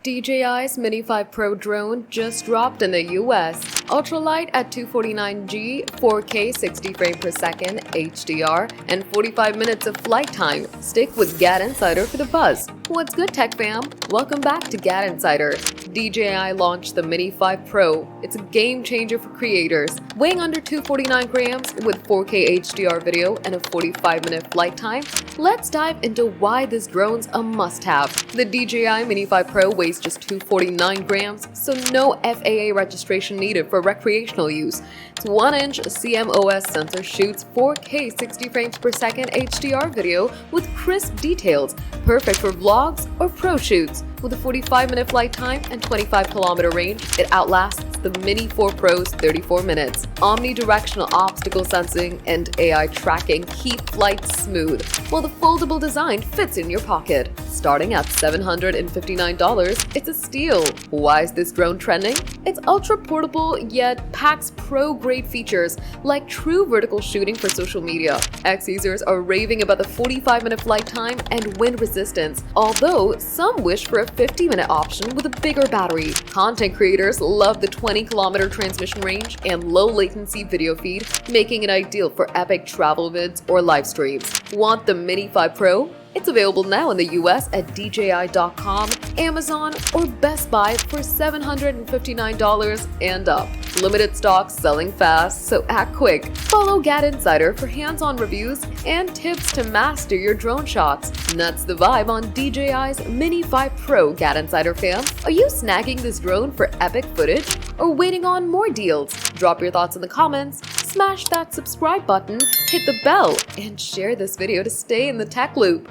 DJI's Mini 5 Pro drone just dropped in the US. Ultralight at 249G, 4K 60 frames per second, HDR, and 45 minutes of flight time. Stick with GadInsider for the buzz. What's good, tech fam? Welcome back to GadInsider. DJI launched the Mini 5 Pro. It's a game changer for creators. Weighing under 249 grams with 4K HDR video and a 45-minute flight time, let's dive into why this drone's a must-have. The DJI Mini 5 Pro weighs just 249 grams, so no FAA registration needed for recreational use. Its 1-inch CMOS sensor shoots 4K 60 frames per second HDR video with crisp details, perfect for vlogs or pro shoots. With a 45-minute flight time and 25-kilometer range, it outlasts the Mini 4 Pro's 34 minutes. Omnidirectional obstacle sensing and AI tracking keep flights smooth, while the foldable design fits in your pocket. Starting at $759, it's a steal. Why is this drone trending? It's ultra-portable yet packs pro-grade features like true vertical shooting for social media. Ex-users are raving about the 45-minute flight time and wind resistance, although some wish for a 50-minute option with a bigger battery. Content creators love the 20-kilometer transmission range and low-latency video feed, making it ideal for epic travel vids or live streams. Want the Mini 5 Pro? It's available now in the US at DJI.com, Amazon, or Best Buy for $759 and up. Limited stock selling fast, so act quick. Follow GadInsider for hands-on reviews and tips to master your drone shots. And that's the vibe on DJI's Mini 5 Pro, GadInsider fans. Are you snagging this drone for epic footage or waiting on more deals? Drop your thoughts in the comments, smash that subscribe button, hit the bell, and share this video to stay in the tech loop.